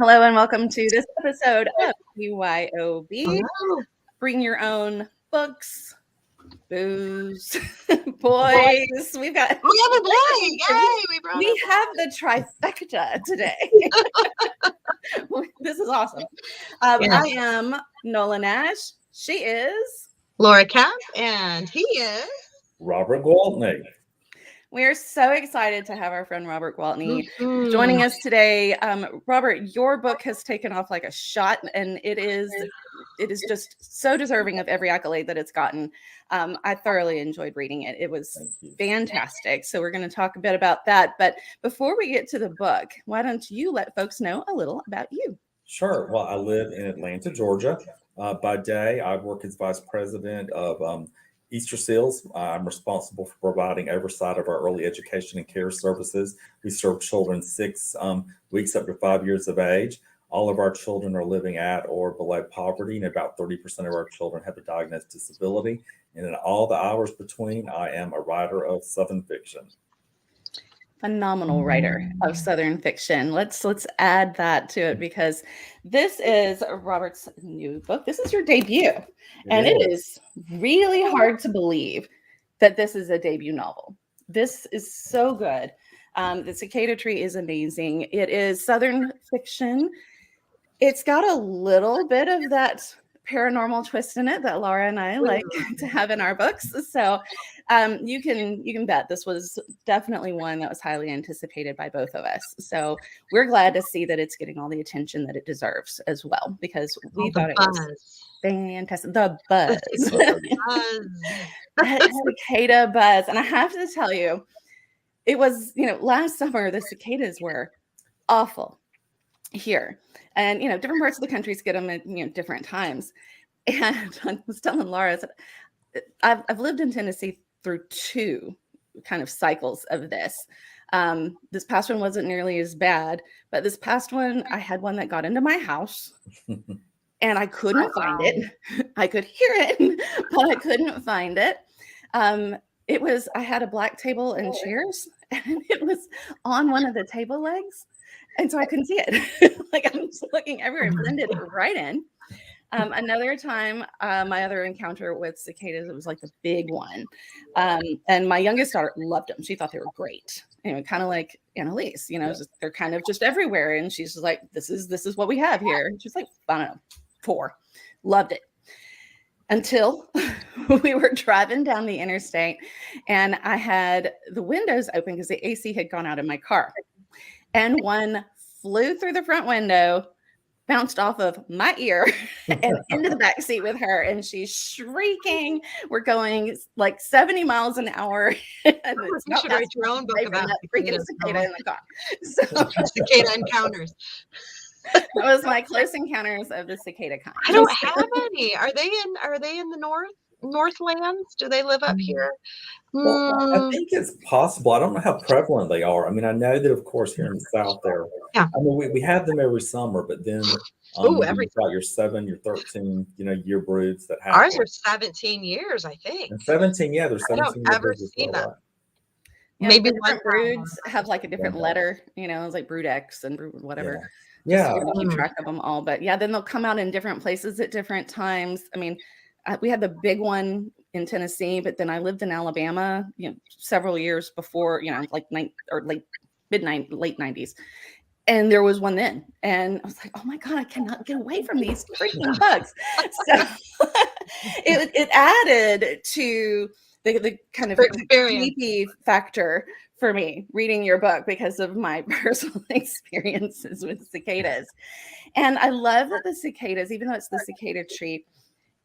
Hello and welcome to this episode of BYOB. Hello. Bring your own books, booze, boys. We have a boy. Yay! We have the trifecta today. This is awesome. I am Nola Nash. She is Laura Kemp, and he is Robert Gwaltney. We are so excited to have our friend Robert Gwaltney joining us today. Robert, your book has taken off like a shot, and it is just so deserving of every accolade that it's gotten. I thoroughly enjoyed reading it. It was fantastic. So we're going to talk a bit about that. But before we get to the book, why don't you let folks know a little about you? Sure. Well, I live in Atlanta, Georgia. By day, I work as vice president of Easter Seals. I'm responsible for providing oversight of our early education and care services. We serve children 6 weeks up to 5 years of age. All of our children are living at or below poverty, and about 30% of our children have a diagnosed disability. And in all the hours between, I am a writer of Southern fiction. Phenomenal writer of Southern fiction. Let's add that to it, because this is Robert's new book. This is your debut, and it is really hard to believe that this is a debut novel. This is so good. The Cicada Tree is amazing. It is Southern fiction. It's got a little bit of that paranormal twist in it that Laura and I like to have in our books. So you can bet this was definitely one that was highly anticipated by both of us. So we're glad to see that it's getting all the attention that it deserves as well, because we thought it was fantastic. The buzz. That cicada buzz. And I have to tell you, it was, last summer the cicadas were awful here, and different parts of the country get them at different times. And I was telling Laura, I've lived in Tennessee through 2 kind of cycles of this. This past one wasn't nearly as bad, but this past one, I had one that got into my house and I couldn't find it. I could hear it, but I couldn't find it. I had a black table and chairs, and it was on one of the table legs. And so I couldn't see it. Like, I'm just looking everywhere and blended it right in. Another time, my other encounter with cicadas, it was like the big one. And my youngest daughter loved them. She thought they were great. Kind of like Annalise, they're kind of just everywhere. And she's just like, this is what we have here. And she's like, I don't know, 4. Loved it. Until we were driving down the interstate and I had the windows open because the AC had gone out in my car. And one flew through the front window, bounced off of my ear and into the back seat with her. And she's shrieking. We're going like 70 miles an hour. And it's you should write your own book about that freaking cicada in the car. So, cicada encounters. That was my close encounters of the cicada kind. I don't have any. Are they in the Northlands? Do they live up here? Well, I think it's possible. I don't know how prevalent they are. I mean, I know that, of course, here in the South, I mean, we have them every summer, but then you've got your 7, your 13, year broods that have. Ours are 17 years, I think. And 17, there's 17. I don't ever see them. Right? Yeah, maybe different broods have like a different letter. It's like brood X and brood whatever. Yeah. So keep track of them all, but then they'll come out in different places at different times. I mean, we had the big one in Tennessee, but then I lived in Alabama, several years before, like late 90s. And there was one then. And I was like, oh my God, I cannot get away from these freaking bugs. So it added to the kind of creepy factor for me reading your book because of my personal experiences with cicadas. And I love that the cicadas, even though it's the cicada tree,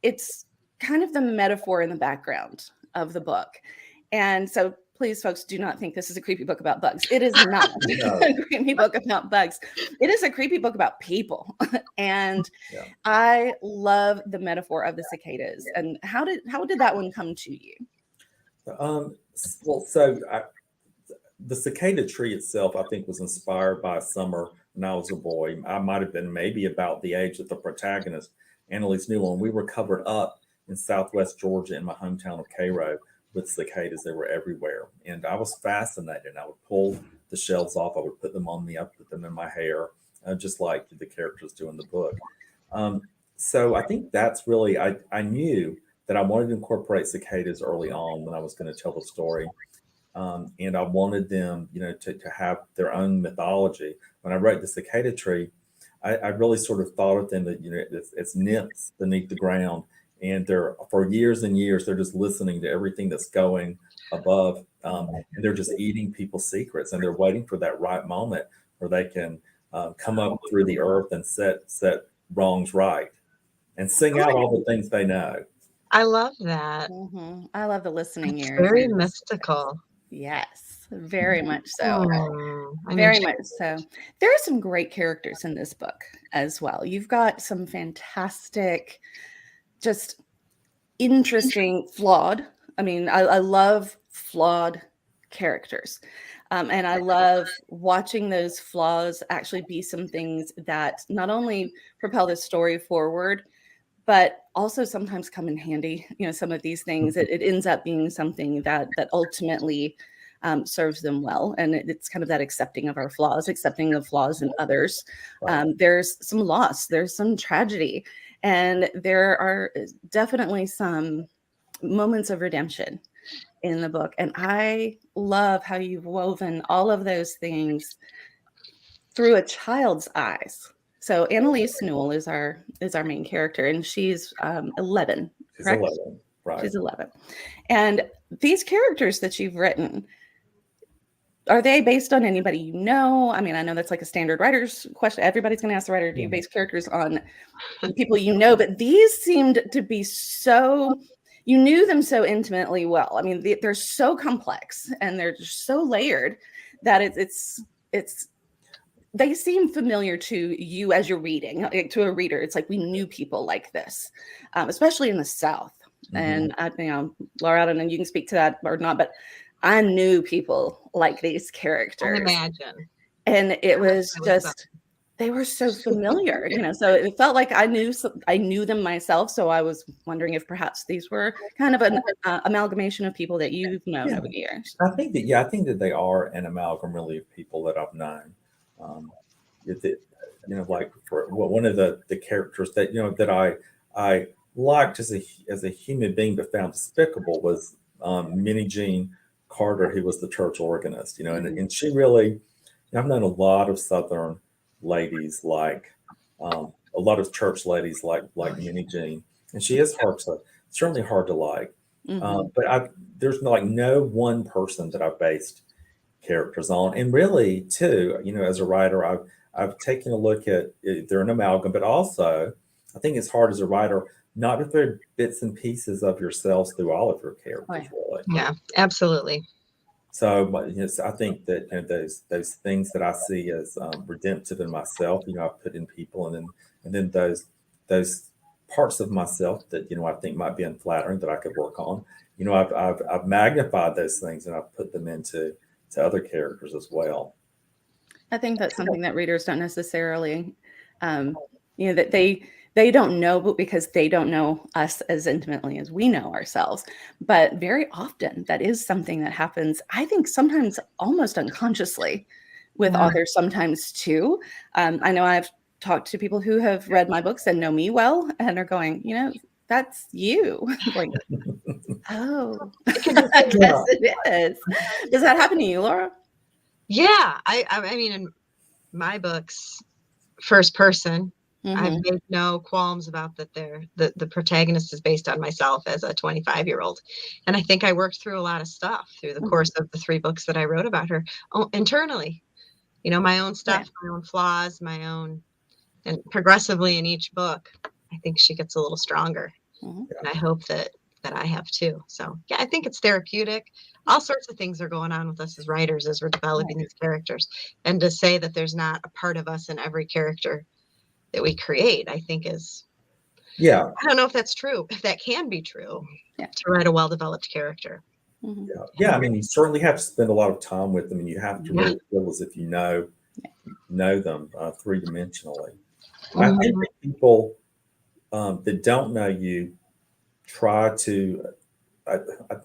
it's kind of the metaphor in the background of the book. And so please, folks, do not think this is a creepy book about bugs. It is not a creepy book about bugs. It is a creepy book about people. And I love the metaphor of the cicadas. And how did that one come to you? The Cicada Tree itself, I think, was inspired by a summer when I was a boy. I might have been maybe about the age that the protagonist, Annalise, knew on. We were covered up in Southwest Georgia in my hometown of Cairo with cicadas. They were everywhere. And I was fascinated. I would pull the shells off. I would put them on me. I put them in my hair. just like the characters do in the book. So I think that's really, I knew that I wanted to incorporate cicadas early on when I was going to tell the story. And I wanted them, to have their own mythology. When I wrote the Cicada Tree, I really sort of thought of them that, it's nymphs beneath the ground. And for years and years, they're just listening to everything that's going above. And they're just eating people's secrets. And they're waiting for that right moment where they can come up through the earth and set wrongs right and sing out all the things they know. I love that. I love the listening It's ears. very mystical. Yes, very much so. I Very mean, much so. There are some great characters in this book as well. You've got some fantastic, just interesting, flawed. I mean, I love flawed characters. And I love watching those flaws actually be some things that not only propel the story forward, but also sometimes come in handy. Some of these things, it ends up being something that ultimately serves them well. And it's kind of that accepting of our flaws, accepting the flaws in others. There's some loss, there's some tragedy, and there are definitely some moments of redemption in the book. And I love how you've woven all of those things through a child's eyes. So Annalise Newell is our main character, and she's 11. She's correct? 11, right? She's 11. And these characters that you've written, are they based on anybody you know? I mean, I know that's like a standard writer's question. Everybody's going to ask the writer, do you base characters on people you know? But these seemed to be so, you knew them so intimately well. I mean, they're so complex and they're just so layered that it's they seem familiar to you as you're reading. Like, to a reader, it's like we knew people like this, especially in the South. And Laura, I don't know, you can speak to that or not, but I knew people like these characters. I imagine. And it was just, they were so familiar, so it felt like I knew them myself. So I was wondering if perhaps these were kind of an amalgamation of people that you've known over the years. I think that they are an amalgam really of people that I've known. Like for one of the characters that that I liked as a human being but found despicable was Minnie Jean Carter, who was the church organist. And she really, I've known a lot of Southern ladies like a lot of church ladies like Minnie Jean, and she is certainly hard to like. But there's no one person that I've based characters on. And really too, as a writer, I've taken a look at, they're an amalgam, but also I think it's hard as a writer not to throw bits and pieces of yourselves through all of your characters. Really. Yeah, absolutely. So I think that those things that I see as redemptive in myself, I put in people, and then those parts of myself that I think might be unflattering that I could work on. I've magnified those things and I've put them into other characters as well. I think that's something that readers don't necessarily, that they don't know, but because they don't know us as intimately as we know ourselves. But very often that is something that happens, I think sometimes almost unconsciously with authors sometimes too. I know I've talked to people who have read my books and know me well and are going, that's you. Like, oh, I guess it is. Does that happen to you, Laura? Yeah. I mean, in my books, first person, I've made no qualms about that. The protagonist is based on myself as a 25-year-old. And I think I worked through a lot of stuff through the course of the 3 books that I wrote about her internally, my own stuff, my own flaws, my own, and progressively in each book, I think she gets a little stronger. And I hope that I have too. So yeah, I think it's therapeutic. All sorts of things are going on with us as writers as we're developing these characters. And to say that there's not a part of us in every character that we create, I think is, I don't know if that's true, if that can be true to write a well-developed character. I mean, you certainly have to spend a lot of time with them, and you have to really feel as if you know them 3-dimensionally. I think that people that don't know you try to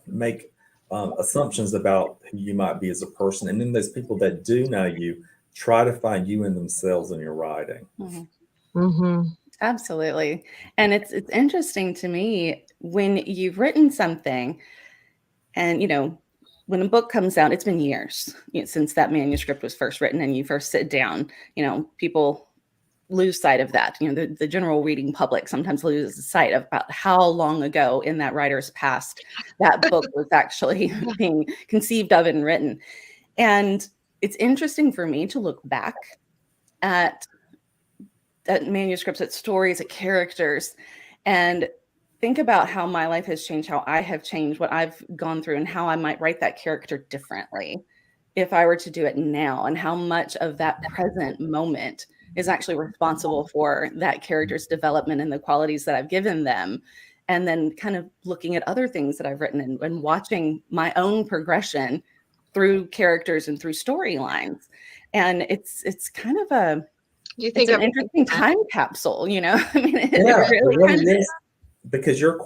make assumptions about who you might be as a person, and then those people that do know you try to find you in themselves in your writing. Absolutely. And it's interesting to me when you've written something and, when a book comes out, it's been years since that manuscript was first written and you first sit down, people lose sight of that. The general reading public sometimes loses sight of about how long ago in that writer's past that book was actually being conceived of and written. And it's interesting for me to look back at manuscripts, at stories, at characters, and think about how my life has changed, how I have changed, what I've gone through, and how I might write that character differently if I were to do it now, and how much of that present moment is actually responsible for that character's development and the qualities that I've given them. And then kind of looking at other things that I've written and watching my own progression through characters and through storylines. And it's kind of an interesting time capsule, I mean, it really is. Because you're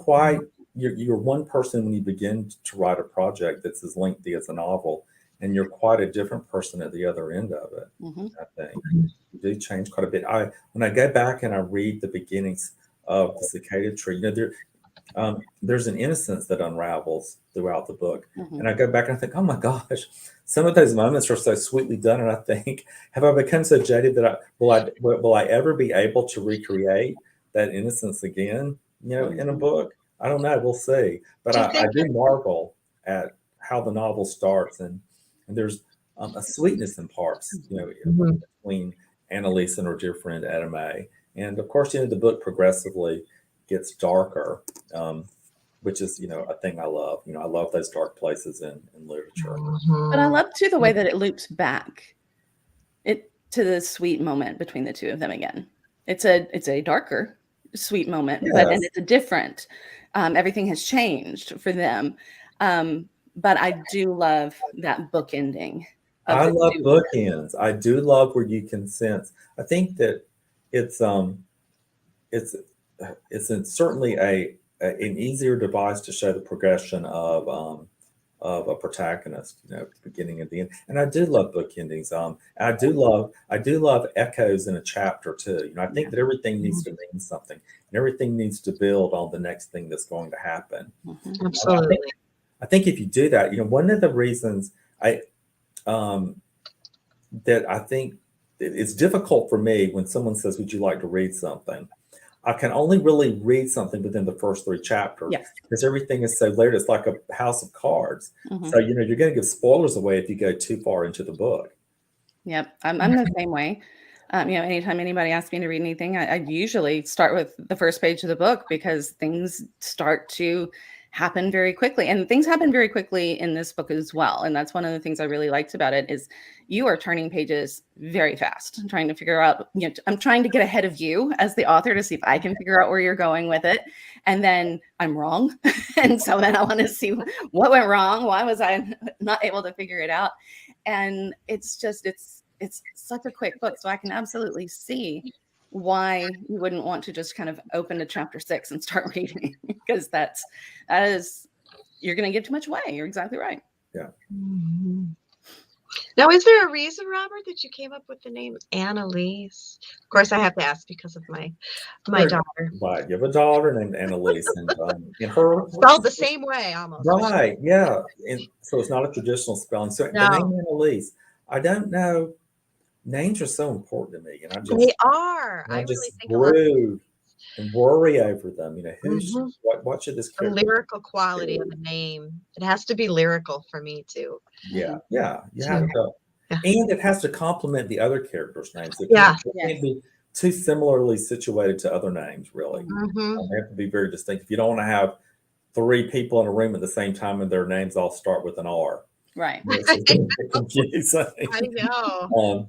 one person when you begin to write a project that's as lengthy as a novel, and you're quite a different person at the other end of it. I think you do change quite a bit. When I go back and I read the beginnings of the Cicada Tree, there's an innocence that unravels throughout the book, and I go back and I think, oh my gosh, some of those moments are so sweetly done, and I think, have I become so jaded that will I ever be able to recreate that innocence again? In a book, I don't know. We'll see. But I do marvel at how the novel starts, and there's a sweetness in parts, between Annalise and her dear friend Edame, and of course, the book progressively gets darker, which is a thing I love. I love those dark places in literature. But I love too the way that it loops back to the sweet moment between the two of them again. It's a darker sweet moment, and it's a different. Everything has changed for them, but I do love that book ending. I love bookends. I do love where you can sense. I think that it's certainly an easier device to show the progression of a protagonist, at the beginning and the end. And I do love book endings. I do love echoes in a chapter too. I think that everything needs to mean something, and everything needs to build on the next thing that's going to happen. Absolutely. I think if you do that, one of the reasons that I think it's difficult for me when someone says, "Would you like to read something?" I can only really read something within the first 3 chapters because everything is so layered. It's like a house of cards. So, you're going to give spoilers away if you go too far into the book. Yep. I'm the same way. Anytime anybody asks me to read anything, I usually start with the first page of the book because things start to happen very quickly, and things happen very quickly in this book as well. And that's one of the things I really liked about it is you are turning pages very fast. I'm trying to figure out, I'm trying to get ahead of you as the author to see if I can figure out where you're going with it. And then I'm wrong. And so then I want to see what went wrong. Why was I not able to figure it out? And it's such a quick book. So I can absolutely see why you wouldn't want to just kind of open to chapter 6 and start reading, because that is you're going to give too much away. You're exactly right. Yeah. Now, is there a reason, Robert, that you came up with the name Annalise? Of course, I have to ask because of my daughter. Right, you have a daughter named Annalise, and her spelled the same way almost. Right, yeah, and so it's not a traditional spelling. So the name Annalise, I don't know. Names are so important to me, and they are. I just brood and worry over them. What should this character? The lyrical quality of the name. It has to be lyrical for me too. Yeah. You have to, and it has to complement the other characters' names. It can't be too similarly situated to other names. Really, they have to be very distinct. If you don't want to have 3 people in a room at the same time and their names all start with an R, right? It's confusing. I know.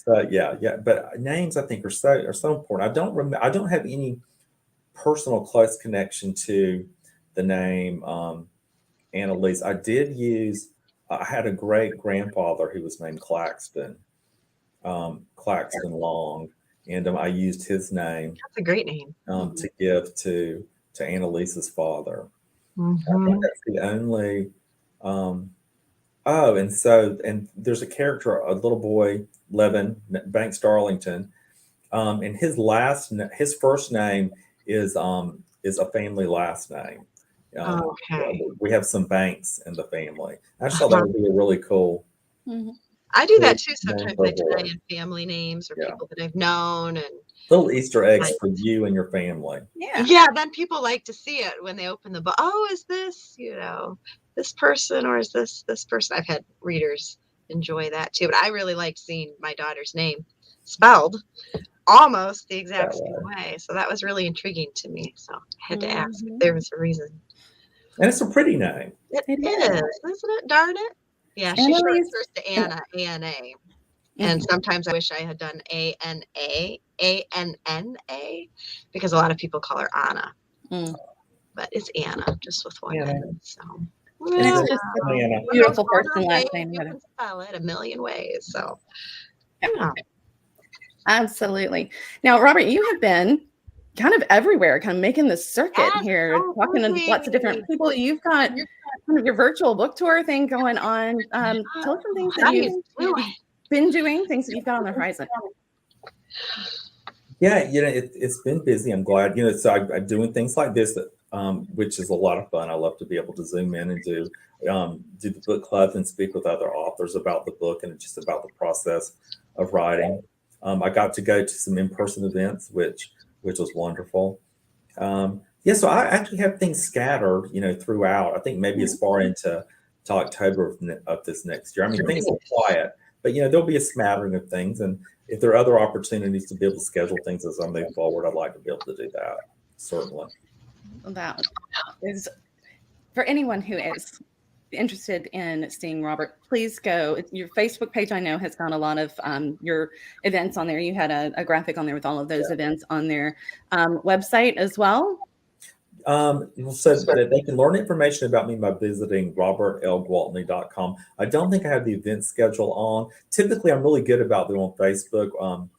But names I think are so important. I don't have any personal close connection to the name Annalise. I had a great grandfather who was named Claxton Long, and I used his name. That's a great name to give to Annalise's father. I think that's the only Oh, and there's a character, a little boy, Levin Banks Darlington, and his first name is a family last name. Okay. We have some Banks in the family. I just thought that would be a really cool. Mhm. I do that cool too name sometimes. for a I tie boy. in family names or Yeah. people that I've known, and Little Easter eggs Right. for you and your family. Yeah. yeah, then people like to see it when they open the book. Oh, is this, this person, or is this person? I've had readers enjoy that too, but I really liked seeing my daughter's name spelled almost the exact same way. So that was really intriguing to me. So I had to ask if there was a reason. And it's a pretty name. It It is, isn't it? Darn it. Yeah, she Annalise- refers to Anna, A-N-A. And sometimes I wish I had done A-N-A, A-N-N-A, because a lot of people call her Anna. Mm. But it's Anna, just with one N. So And it's just Anna. a beautiful Other person last ways name. You can spell it a million ways. So Yeah. Absolutely. Now, Robert, you have been kind of everywhere, kind of making the circuit Yes, here, so talking to lots of different people. You've got kind of your virtual book tour thing going on. Tell us some things that you've been doing, things that you've got on the horizon. Yeah, it's been busy. I'm glad, so I'm doing things like this, which is a lot of fun. I love to be able to zoom in and do the book club and speak with other authors about the book and just about the process of writing. I got to go to some in-person events, which was wonderful. So I actually have things scattered, throughout. I think maybe as far into October of this next year. I mean, things are quiet, but there'll be a smattering of things. And if there are other opportunities to be able to schedule things as I move forward, I'd like to be able to do that. Certainly. That is for anyone who is interested in seeing Robert, please go. Your Facebook page, I know, has got a lot of your events on there. You had a graphic on there with all of those events on their website as well. So that they can learn information about me by visiting robertlgwaltney.com. I don't think I have the event schedule on. Typically, I'm really good about doing on Facebook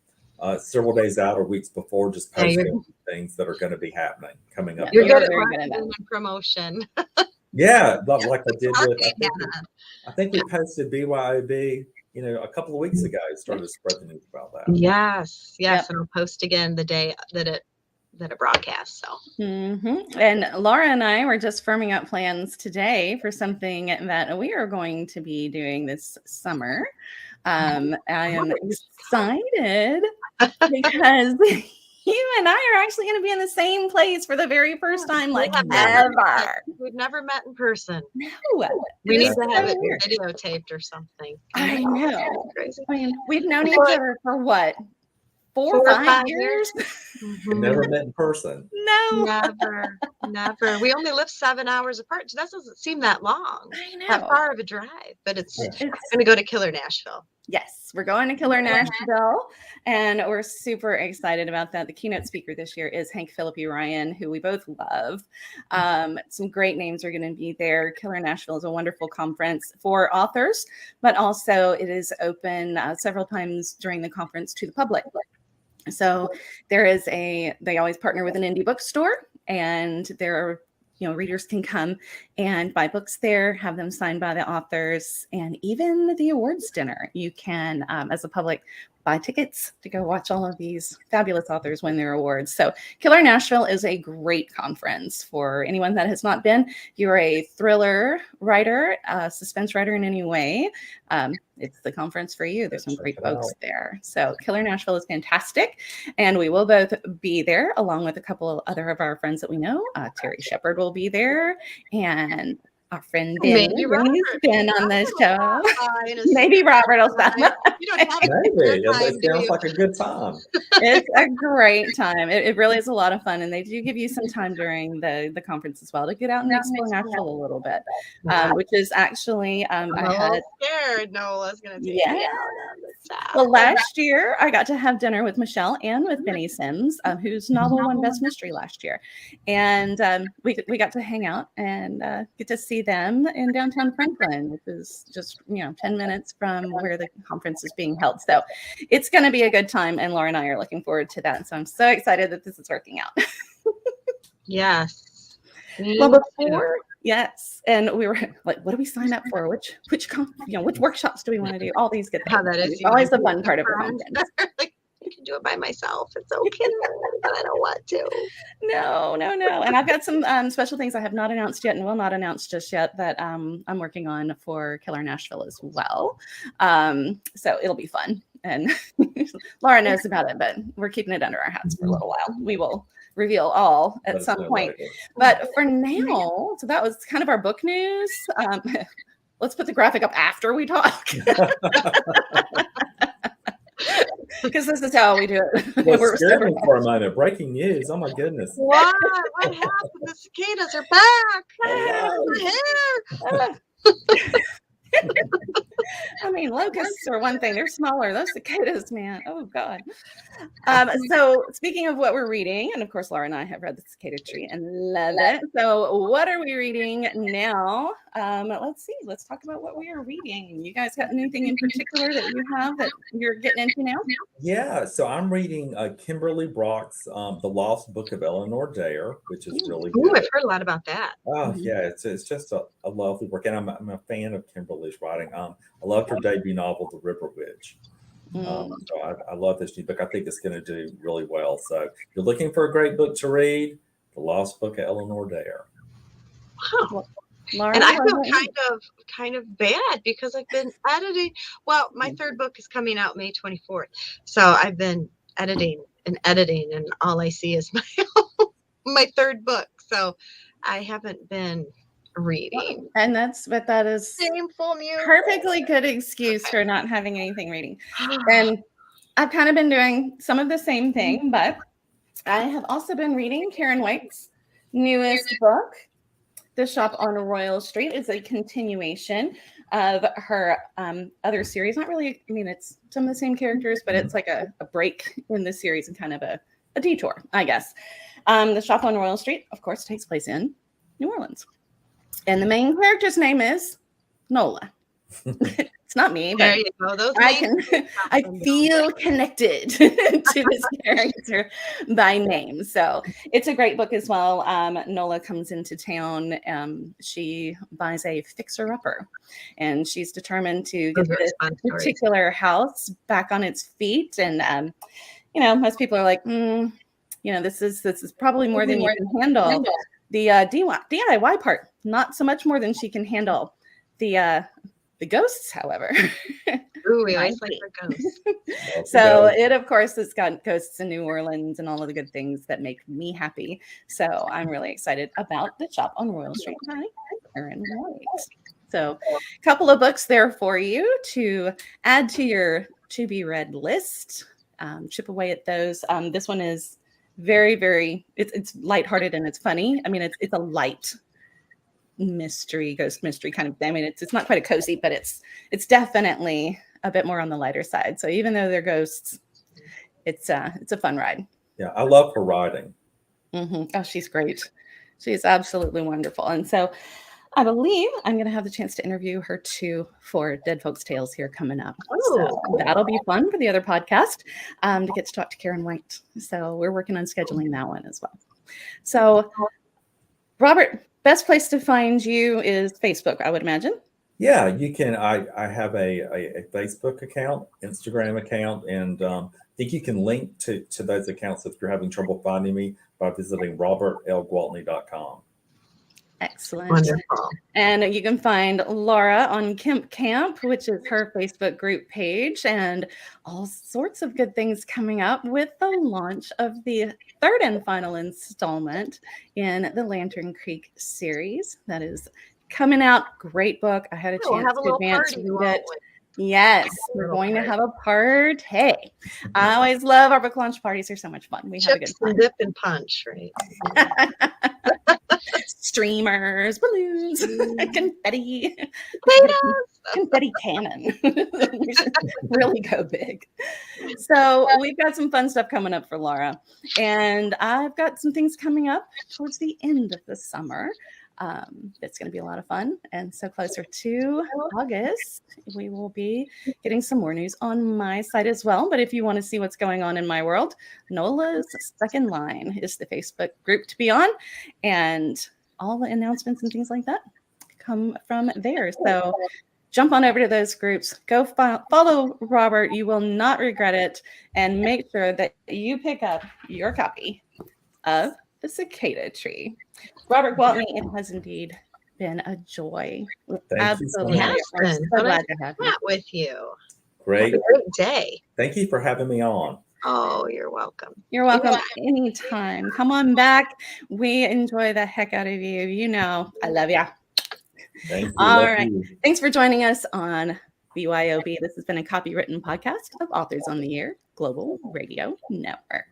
several days out or weeks before, just posting things that are going to be happening coming up. You're You're good very good at at that. promotion. Yeah, like I did with, I think we posted BYOB, a couple of weeks ago, started to spread the news about that. Yes. Yep. And I'll post again the day that it broadcasts. So. And Laura and I were just firming up plans today for something that we are going to be doing this summer. I am excited because you and I are actually going to be in the same place for the very first time, like ever. We've never met in person. No, we need to have it videotaped or something. I know. Crazy. I mean, we've known each other for what? 4 or 5 years? Never met in person. No. Never. We only live 7 hours apart. So that doesn't seem that long. I know. That far of a drive, but it's going to go to Killer Nashville. Yes, we're going to Killer Nashville, and we're super excited about that. The keynote speaker this year is Hank Philippi Ryan, who we both love. Some great names are going to be there. Killer Nashville is a wonderful conference for authors, but also it is open several times during the conference to the public. So they always partner with an indie bookstore, and there are readers can come and buy books there, have them signed by the authors, and even the awards dinner. You can, as a public, buy tickets to go watch all of these fabulous authors win their awards. So Killer Nashville is a great conference for anyone that has not been. You're a thriller writer, suspense writer in any way. It's the conference for you. There's some great folks there. So Killer Nashville is fantastic. And we will both be there along with a couple of other of our friends that we know. Terry Shepard will be there. And our friend Ben, he's been on this show. Maybe Robert will stop. Maybe. It sounds like a good time. It's a great time. It really is a lot of fun. And they do give you some time during the conference as well to get out and explore Nashville a little bit, which is actually, I'm scared Nola's going to take me out. Well, last year I got to have dinner with Michelle and with Benny Sims, whose novel won Best Mystery last year. And we got to hang out and get to see them in downtown Franklin, which is just 10 minutes from where the conference is being held. So it's going to be a good time, and Laura and I are looking forward to that. So I'm so excited that this is working out. Yes. Well, Yes. And we were like, what do we sign up for? Which workshops do we want to do? All these good things. How that is. It's always the fun part of the conference. Like, I can do it by myself. It's okay, but I don't want to. No. And I've got some special things I have not announced yet and will not announce just yet that I'm working on for Killer Nashville as well. So it'll be fun. And Laura knows about it, but we're keeping it under our hats for a little while. We will reveal all at some point. But for now, so that was kind of our book news. Let's put the graphic up after we talk. Because this is how we do it. Well, scared me for a moment. Breaking news. Oh my goodness. What happened? The cicadas are back. I mean, locusts are one thing. They're smaller. Those cicadas, man. Oh, God. So speaking of what we're reading, and of course, Laura and I have read the Cicada Tree and love it. So what are we reading now? Let's see. Let's talk about what we are reading. You guys got anything in particular that you have that you're getting into now? Yeah. So I'm reading Kimberly Brock's The Lost Book of Eleanor Dare, which is really good. Ooh, I've heard a lot about that. Oh, yeah. It's just a lovely work. And I'm a fan of Kimberly's writing. I loved her debut novel, The River Witch. So I love this new book. I think it's going to do really well. So if you're looking for a great book to read, The Lost Book of Eleanor Dare. Wow. Laura, And I feel kind of bad because I've been editing. Well, my third book is coming out May 24th. So I've been editing, and all I see is my third book. So I haven't been reading. And that is Shameful music. Perfectly good excuse for not having anything reading. And I've kind of been doing some of the same thing, but I have also been reading Karen White's newest book, The Shop on Royal Street. Is a continuation of her other series. Not really, I mean, it's some of the same characters, but it's like a break in the series and kind of a detour, I guess. The Shop on Royal Street, of course, takes place in New Orleans. And the main character's name is Nola. It's not me, but there you go. I feel connected to this character by name. So it's a great book as well. Nola comes into town. She buys a fixer-upper, and she's determined to get this particular house back on its feet. And most people are like, this is probably more than you can handle. The DIY part, not so much more than she can handle. The ghosts, however. Ooh, we always like our ghosts. So it, of course, has got ghosts in New Orleans and all of the good things that make me happy. So I'm really excited about The Shop on Royal Street by Karen White. So a couple of books there for you to add to your to-be-read list. Chip away at those. This one is very, very, it's lighthearted and it's funny. I mean, it's a light ghost mystery kind of thing. I mean, it's not quite a cozy, but it's definitely a bit more on the lighter side. So even though they're ghosts, it's a fun ride. Yeah, I love her writing. Oh, she's great. She's absolutely wonderful. And so I believe I'm going to have the chance to interview her too for Dead Folks Tales here coming up. So that'll be fun for the other podcast to get to talk to Karen White. So we're working on scheduling that one as well. So Robert, best place to find you is Facebook, I would imagine. Yeah, you can. I have a Facebook account, Instagram account, and I think you can link to those accounts if you're having trouble finding me by visiting robertlgwaltney.com. Excellent. Wonderful. And you can find Laura on Camp, which is her Facebook group page, and all sorts of good things coming up with the launch of the third and final installment in the Lantern Creek series. That is coming out. Great book. I had a chance to advance read it. Yes, we're going to have a party. I always love our book launch parties. They're so much fun. We have a good time. Dip and punch, right? Streamers, balloons, confetti, confetti cannon. Really go big. So we've got some fun stuff coming up for Laura, and I've got some things coming up towards the end of the summer. It's going to be a lot of fun. And so closer to August, we will be getting some more news on my site as well. But if you want to see what's going on in my world, Nola's Second Line is the Facebook group to be on. And all the announcements and things like that come from there. So jump on over to those groups. Go follow Robert. You will not regret it. And make sure that you pick up your copy of The Cicada Tree. Robert Gwaltney, it has indeed been a joy. Absolutely. It has been. So glad to have you. With you. Great. Have a great day. Thank you for having me on. Oh, you're welcome. You're welcome anytime. Come on back. We enjoy the heck out of you. You know, I love ya. Thank you. All right. Thanks for joining us on BYOB. This has been a copywritten podcast of Authors on the Year Global Radio Network.